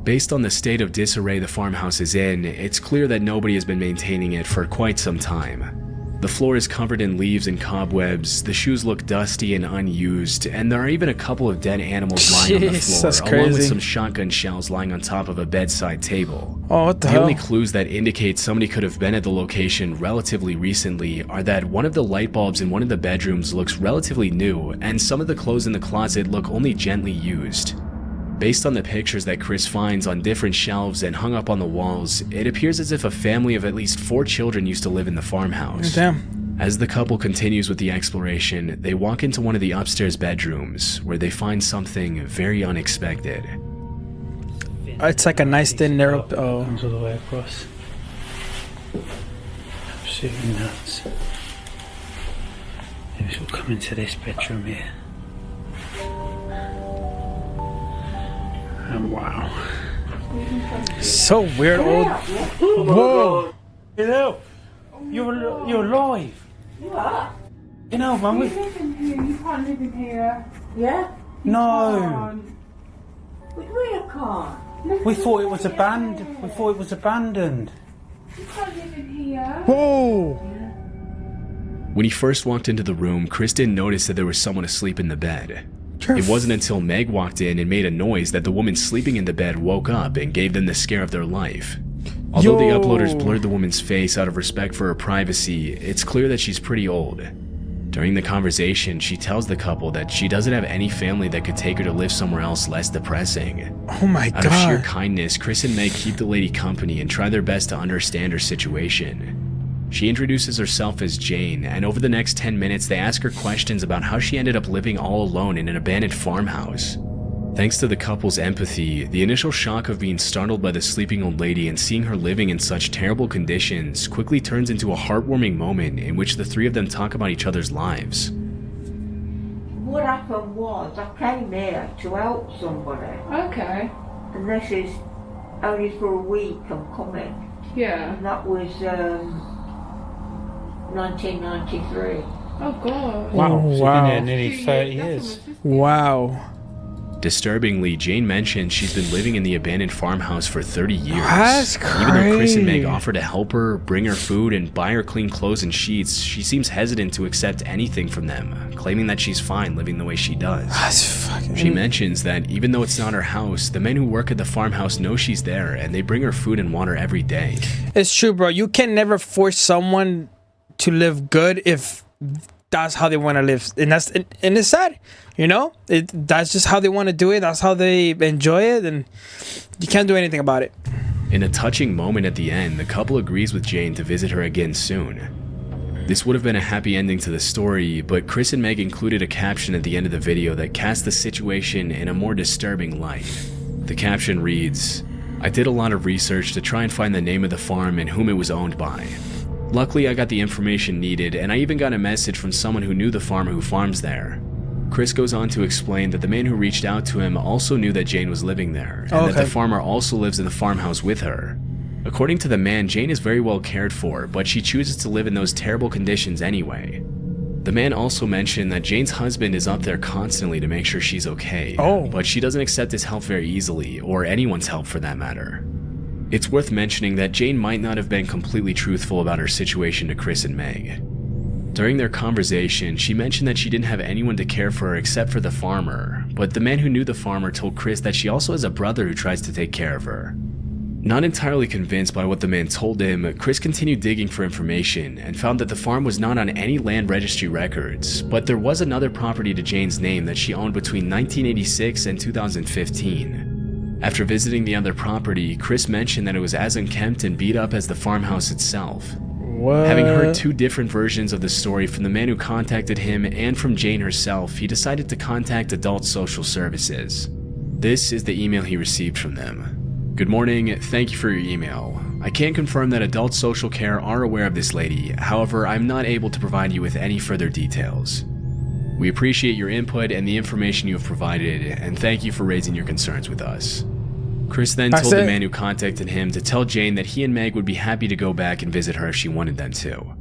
Based on the state of disarray the farmhouse is in, it's clear that nobody has been maintaining it for quite some time. The floor is covered in leaves and cobwebs, the shoes look dusty and unused, and there are even a couple of dead animals lying on the Jeez, floor, that's along with crazy. some shotgun shells lying on top of a bedside table. Oh, what the The hell? only clues that indicate somebody could have been at the location relatively recently are that one of the light bulbs in one of the bedrooms looks relatively new, and some of the clothes in the closet look only gently used. Based on the pictures that Chris finds on different shelves and hung up on the walls, it appears as if a family of at least 4 children used to live in the farmhouse. Damn. As the couple continues with the exploration, they walk into one of the upstairs bedrooms, where they find something very unexpected. It's like a nice thin narrow. Oh. Comes all the way across. Absolutely nuts. Maybe we'll come into this bedroom here. And wow. So weird, old. Whoa. Hello. You're alive. What? You know, man. You live in here. You can't live in here. Yeah? You No. can't. What do you mean you can't? We thought it was abandoned. We thought it was abandoned. You can't live in here. Whoa. When he first walked into the room, Chris didn't notice that there was someone asleep in the bed. It wasn't until Meg walked in and made a noise that the woman sleeping in the bed woke up and gave them the scare of their life. Although the uploaders blurred the woman's face out of respect for her privacy, it's clear that she's pretty old. During the conversation, she tells the couple that she doesn't have any family that could take her to live somewhere else less depressing. Oh my Out of sheer god. kindness, Chris and Meg keep the lady company and try their best to understand her situation. She introduces herself as Jane, and over the next 10 minutes they ask her questions about how she ended up living all alone in an abandoned farmhouse. Thanks to the couple's empathy, the initial shock of being startled by the sleeping old lady and seeing her living in such terrible conditions quickly turns into a heartwarming moment in which the 3 of them talk about each other's lives. What happened was I came here to help somebody. Okay. And this is only for a week I'm coming. Yeah. And that was 1993. Oh god. Wow. Oh, She's wow. been here nearly 30 years. Wow. Disturbingly, Jane mentioned she's been living in the abandoned farmhouse for 30 years. That's Even though Chris and Meg crazy. offer to help her, bring her food, and buy her clean clothes and sheets, she seems hesitant to accept anything from them, claiming that she's fine living the way she does. That's fucking. She mentions that even though it's not her house, the men who work at the farmhouse know she's there and they bring her food and water every day. It's true, bro. You can never force someone to live good if that's how they want to live, and it's sad, you know. That's just how they want to do it. That's how they enjoy it, and you can't do anything about it. In a touching moment at the end, the couple agrees with Jane to visit her again soon. This would have been a happy ending to the story, but Chris and Meg included a caption at the end of the video that cast the situation in a more disturbing light. The caption reads, "I did a lot of research to try and find the name of the farm and whom it was owned by. Luckily, I got the information needed, and I even got a message from someone who knew the farmer who farms there. Chris goes on to explain that the man who reached out to him also knew that Jane was living there, and that the farmer also lives in the farmhouse with her. According to the man, Jane is very well cared for, but she chooses to live in those terrible conditions anyway. The man also mentioned that Jane's husband is up there constantly to make sure she's okay, but she doesn't accept his help very easily, or anyone's help for that matter. It's worth mentioning that Jane might not have been completely truthful about her situation to Chris and Meg. During their conversation, she mentioned that she didn't have anyone to care for her except for the farmer, but the man who knew the farmer told Chris that she also has a brother who tries to take care of her. Not entirely convinced by what the man told him, Chris continued digging for information and found that the farm was not on any land registry records, but there was another property to Jane's name that she owned between 1986 and 2015. After visiting the other property, Chris mentioned that it was as unkempt and beat up as the farmhouse itself. What? Having heard two different versions of the story from the man who contacted him and from Jane herself, he decided to contact Adult Social Services. This is the email he received from them. Good morning, thank you for your email. I can confirm that Adult Social Care are aware of this lady, however, I'm not able to provide you with any further details. We appreciate your input and the information you have provided, and thank you for raising your concerns with us. Chris then told the man who contacted him to tell Jane that he and Meg would be happy to go back and visit her if she wanted them to.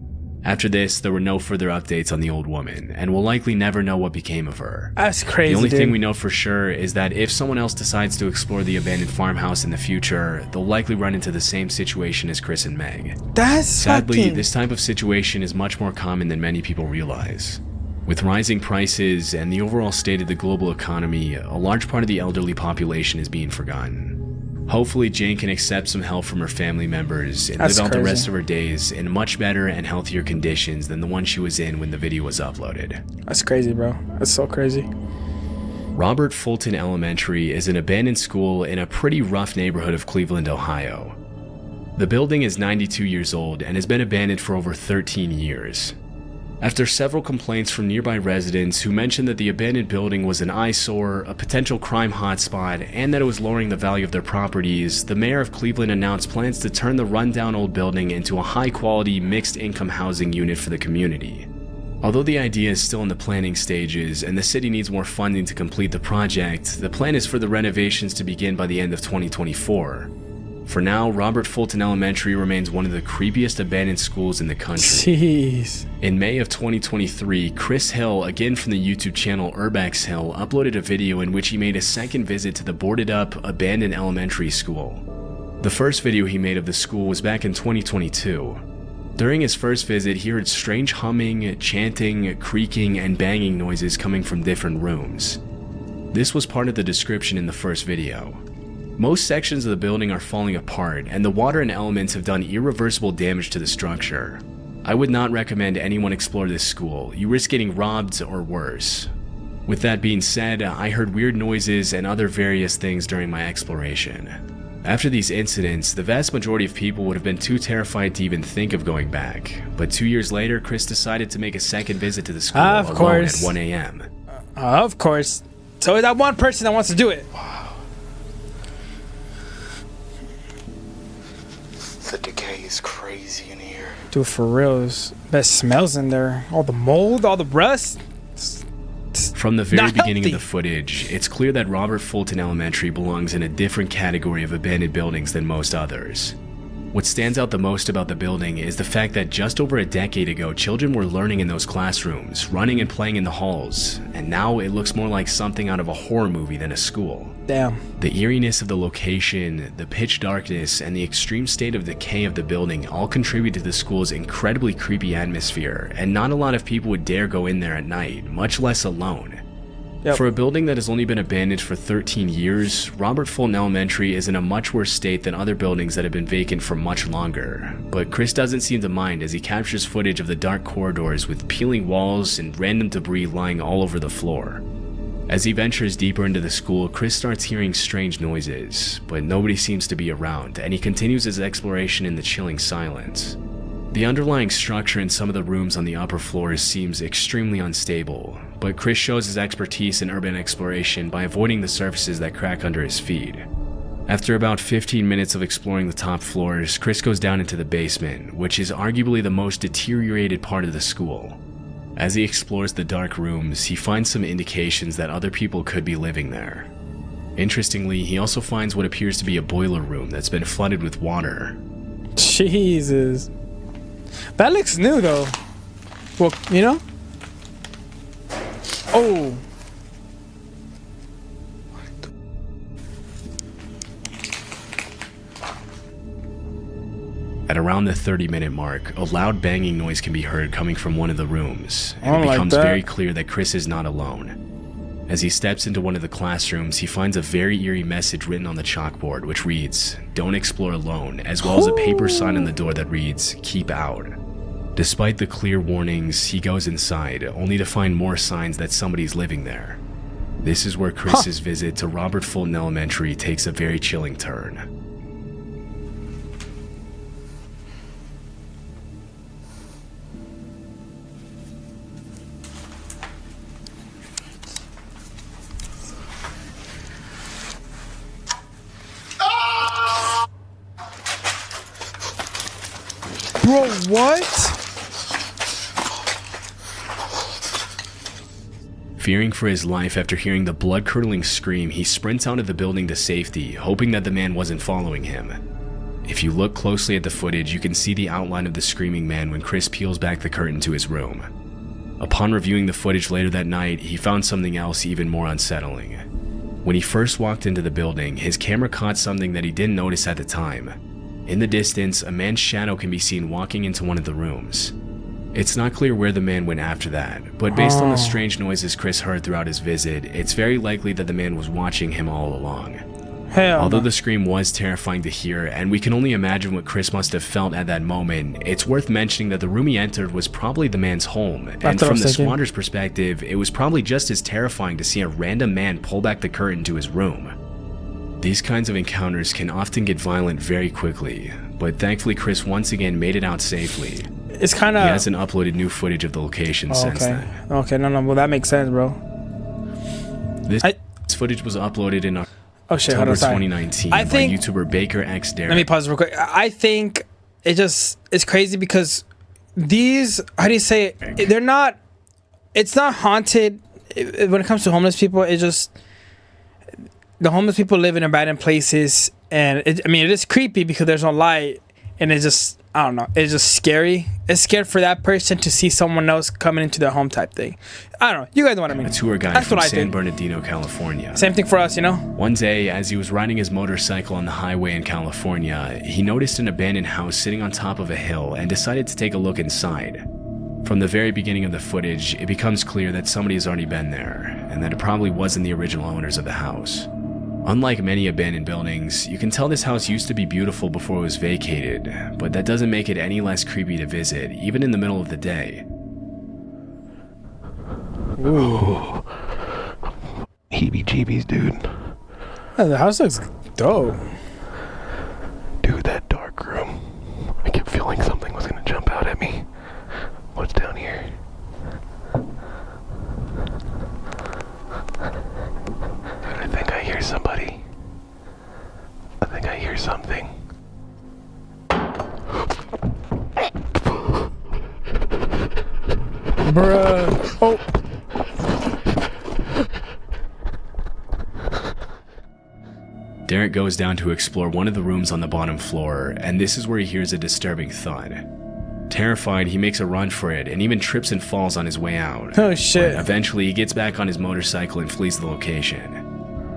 After this, there were no further updates on the old woman, and we'll likely never know what became of her. That's crazy. The only thing we know for sure is that if someone else decides to explore the abandoned farmhouse in the future, they'll likely run into the same situation as Chris and Meg. Sadly, this type of situation is much more common than many people realize. With rising prices and the overall state of the global economy, a large part of the elderly population is being forgotten. Hopefully, Jane can accept some help from her family members and live out the rest of her days in much better and healthier conditions than the one she was in when the video was uploaded. That's crazy, bro. That's so crazy. Robert Fulton Elementary is an abandoned school in a pretty rough neighborhood of Cleveland, Ohio. The building is 92 years old and has been abandoned for over 13 years. After several complaints from nearby residents who mentioned that the abandoned building was an eyesore, a potential crime hotspot, and that it was lowering the value of their properties, the mayor of Cleveland announced plans to turn the rundown old building into a high-quality, mixed-income housing unit for the community. Although the idea is still in the planning stages and the city needs more funding to complete the project, the plan is for the renovations to begin by the end of 2024. For now, Robert Fulton Elementary remains one of the creepiest abandoned schools in the country. Jeez. In May of 2023, Chris Hill, again from the YouTube channel Urbex Hill, uploaded a video in which he made a second visit to the boarded-up, abandoned elementary school. The first video he made of the school was back in 2022. During his first visit, he heard strange humming, chanting, creaking, and banging noises coming from different rooms. This was part of the description in the first video. Most sections of the building are falling apart, and the water and elements have done irreversible damage to the structure. I would not recommend anyone explore this school. You risk getting robbed or worse. With that being said, I heard weird noises and other various things during my exploration. After these incidents, the vast majority of people would have been too terrified to even think of going back. But 2 years later, Chris decided to make a second visit to the school alone at 1 a.m. Of course. So that one person that wants to do it. The decay is crazy in here. Dude, for real, there's best smells in there. All the mold, all the rust. From the very beginning of the footage, it's clear that Robert Fulton Elementary belongs in a different category of abandoned buildings than most others. What stands out the most about the building is the fact that just over a decade ago, children were learning in those classrooms, running and playing in the halls, and now it looks more like something out of a horror movie than a school. Damn. The eeriness of the location, the pitch darkness, and the extreme state of decay of the building all contribute to the school's incredibly creepy atmosphere, and not a lot of people would dare go in there at night, much less alone. Yep. For a building that has only been abandoned for 13 years, Robert Fulton Elementary is in a much worse state than other buildings that have been vacant for much longer. But Chris doesn't seem to mind as he captures footage of the dark corridors with peeling walls and random debris lying all over the floor. As he ventures deeper into the school, Chris starts hearing strange noises, but nobody seems to be around, and he continues his exploration in the chilling silence. The underlying structure in some of the rooms on the upper floors seems extremely unstable, but Chris shows his expertise in urban exploration by avoiding the surfaces that crack under his feet. After about 15 minutes of exploring the top floors, Chris goes down into the basement, which is arguably the most deteriorated part of the school. As he explores the dark rooms, he finds some indications that other people could be living there. Interestingly, he also finds what appears to be a boiler room that's been flooded with water. Jesus. That looks new though. Well, you know? Oh. At around the 30-minute mark, a loud banging noise can be heard coming from one of the rooms, I and don't it like becomes that. very clear that Chris is not alone. As he steps into one of the classrooms, he finds a very eerie message written on the chalkboard, which reads, "Don't explore alone," as well as a paper sign on the door that reads, "Keep out." Despite the clear warnings, he goes inside, only to find more signs that somebody's living there. This is where Chris's visit to Robert Fulton Elementary takes a very chilling turn. Bro, what? Fearing for his life after hearing the blood-curdling scream, he sprints out of the building to safety, hoping that the man wasn't following him. If you look closely at the footage, you can see the outline of the screaming man when Chris peels back the curtain to his room. Upon reviewing the footage later that night, he found something else even more unsettling. When he first walked into the building, his camera caught something that he didn't notice at the time. In the distance, a man's shadow can be seen walking into one of the rooms. It's not clear where the man went after that, but based on the strange noises Chris heard throughout his visit, it's very likely that the man was watching him all along. Hell. Although the scream was terrifying to hear, and we can only imagine what Chris must have felt at that moment, it's worth mentioning that the room he entered was probably the man's home, and what I from was the thinking. squatter's perspective, it was probably just as terrifying to see a random man pull back the curtain to his room. These kinds of encounters can often get violent very quickly, but thankfully Chris once again made it out safely. It's kind He of. hasn't uploaded new footage of the location since Okay. then. Okay. No. Well, that makes sense, bro. This footage was uploaded in Oh shit. Hold October on. Sorry. 2019 I by think- YouTuber Baker X Derek. Let me pause real quick. I think it's crazy because these, how do you say it? They're not, it's not haunted. When it comes to homeless people, it's just, the homeless people live in abandoned places, and it is creepy because there's no light, and it's just, I don't know, it's just scary. It's scared for that person to see someone else coming into their home type thing. I don't know. You guys know what I mean. A tour guide That's from what I San think. Bernardino, California. Same thing for us, you know? One day, as he was riding his motorcycle on the highway in California, he noticed an abandoned house sitting on top of a hill and decided to take a look inside. From the very beginning of the footage, it becomes clear that somebody has already been there, and that it probably wasn't the original owners of the house. Unlike many abandoned buildings, you can tell this house used to be beautiful before it was vacated, but that doesn't make it any less creepy to visit, even in the middle of the day. Ooh. Heebie-jeebies, dude. Oh, the house looks dope. Dude, that dark room. I kept feeling something was gonna jump out at me. What's down here? Dude, I think I hear somebody. I think I hear something. Bruh. Oh. Derek goes down to explore one of the rooms on the bottom floor, and this is where he hears a disturbing thud. Terrified, he makes a run for it and even trips and falls on his way out. Oh shit. But eventually, he gets back on his motorcycle and flees the location.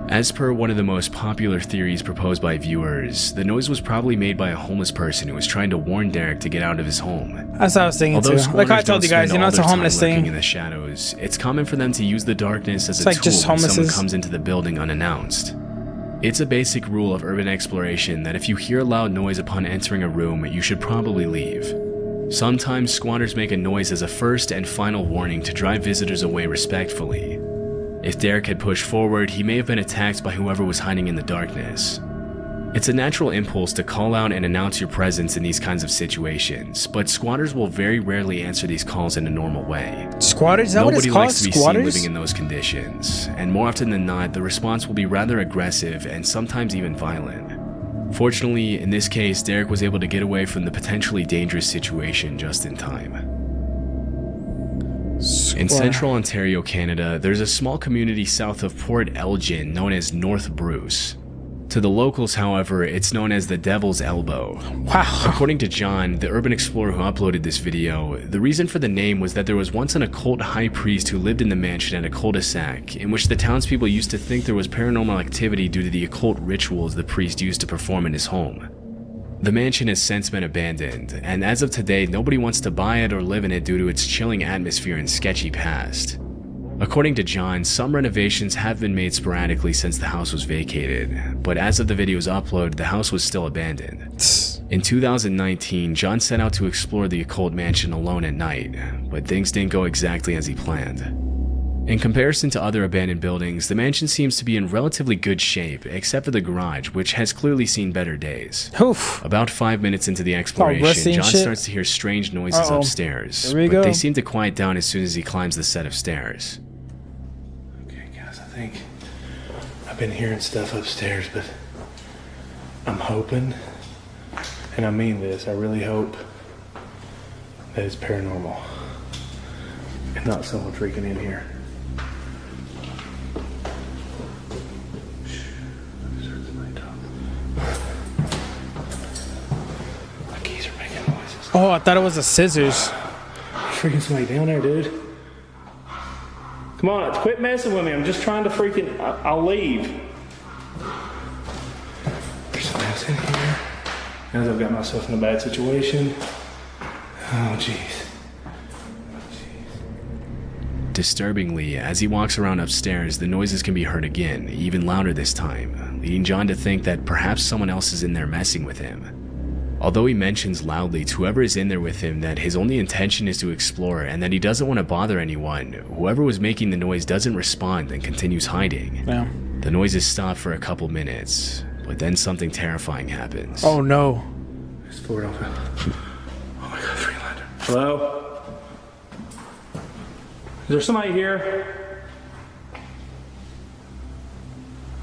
As per one of the most popular theories proposed by viewers, the noise was probably made by a homeless person who was trying to warn Derek to get out of his home. That's what I was thinking Although too. Like I squatters told you don't guys, spend you know, all it's a their time homeless lurking thing. in the shadows, it's common for them to use the darkness as It's a like tool just when someone homelesses. comes into the building unannounced. It's a basic rule of urban exploration that if you hear a loud noise upon entering a room, you should probably leave. Sometimes squatters make a noise as a first and final warning to drive visitors away respectfully. If Derek had pushed forward, he may have been attacked by whoever was hiding in the darkness. It's a natural impulse to call out and announce your presence in these kinds of situations, but squatters will very rarely answer these calls in a normal way. Squatters? Is that what it's Nobody called? likes to be seen Squatters? living in those conditions, and more often than not, the response will be rather aggressive and sometimes even violent. Fortunately, in this case, Derek was able to get away from the potentially dangerous situation just in time. In central Ontario, Canada, there's a small community south of Port Elgin known as North Bruce. To the locals, however, it's known as the Devil's Elbow. Wow. According to John, the urban explorer who uploaded this video, the reason for the name was that there was once an occult high priest who lived in the mansion at a cul-de-sac, in which the townspeople used to think there was paranormal activity due to the occult rituals the priest used to perform in his home. The mansion has since been abandoned, and as of today, nobody wants to buy it or live in it due to its chilling atmosphere and sketchy past. According to John, some renovations have been made sporadically since the house was vacated, but as of the video's upload, the house was still abandoned. In 2019, John set out to explore the occult mansion alone at night, but things didn't go exactly as he planned. In comparison to other abandoned buildings, the mansion seems to be in relatively good shape, except for the garage, which has clearly seen better days. Oof. About 5 minutes into the exploration, John starts to hear strange noises upstairs, but they seem to quiet down as soon as he climbs the set of stairs. Okay, guys, I think I've been hearing stuff upstairs, but I'm hoping, and I mean this, I really hope that it's paranormal and not someone freaking in here. Oh, I thought it was the scissors. Freaking somebody down there, dude. Come on, quit messing with me. I'm just trying to freaking. I'll leave. There's something else in here. As I've got myself in a bad situation. Oh, jeez. Disturbingly, as he walks around upstairs, the noises can be heard again, even louder this time, leading John to think that perhaps someone else is in there messing with him. Although he mentions loudly to whoever is in there with him that his only intention is to explore and that he doesn't want to bother anyone, whoever was making the noise doesn't respond and continues hiding. Yeah. The noises stop for a couple minutes, but then something terrifying happens. Oh no. There's Ford open. Oh my god, Freelander. Hello? Is there somebody here?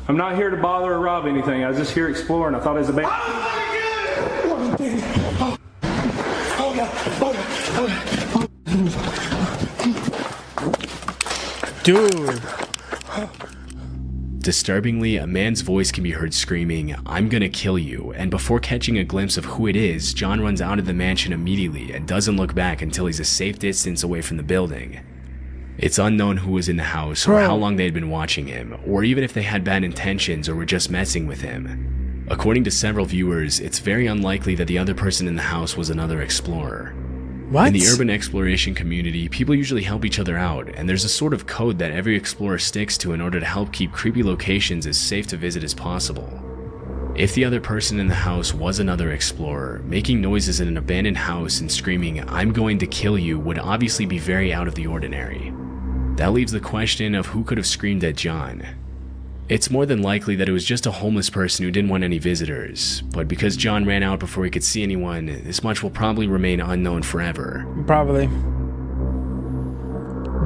I'm not here to bother or rob anything. I was just here exploring. I thought it was a band. Dude. Disturbingly, a man's voice can be heard screaming, "I'm gonna kill you," and before catching a glimpse of who it is, John runs out of the mansion immediately and doesn't look back until he's a safe distance away from the building. It's unknown who was in the house or how long they had been watching him, or even if they had bad intentions or were just messing with him. According to several viewers, it's very unlikely that the other person in the house was another explorer. What? In the urban exploration community, people usually help each other out, and there's a sort of code that every explorer sticks to in order to help keep creepy locations as safe to visit as possible. If the other person in the house was another explorer, making noises in an abandoned house and screaming, "I'm going to kill you," would obviously be very out of the ordinary. That leaves the question of who could have screamed at John. It's more than likely that it was just a homeless person who didn't want any visitors, but because John ran out before he could see anyone, this much will probably remain unknown forever. Probably.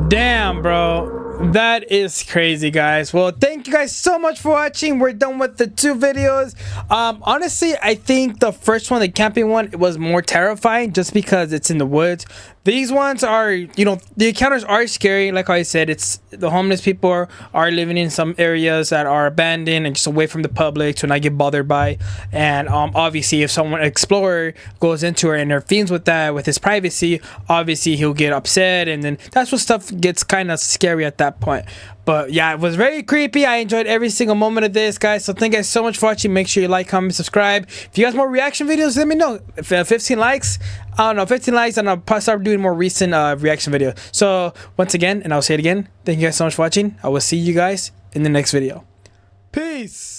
Damn, bro. That is crazy, guys. Well, thank you guys so much for watching. We're done with the 2 videos. Honestly, I think the first one, the camping one, it was more terrifying just because it's in the woods. These ones are, you know, the encounters are scary. Like I said, it's the homeless people are living in some areas that are abandoned and just away from the public to not get bothered by. And obviously, if someone, an explorer, goes into it and intervenes with that, with his privacy, obviously he'll get upset, and then that's what stuff gets kind of scary at that point. But yeah, it was very creepy. I enjoyed every single moment of this, guys. So thank you guys so much for watching. Make sure you like, comment, subscribe. If you guys want more reaction videos, let me know. If 15 likes, I don't know, 15 likes, and I'll start doing more recent reaction videos. So once again, and I'll say it again, thank you guys so much for watching. I will see you guys in the next video. Peace.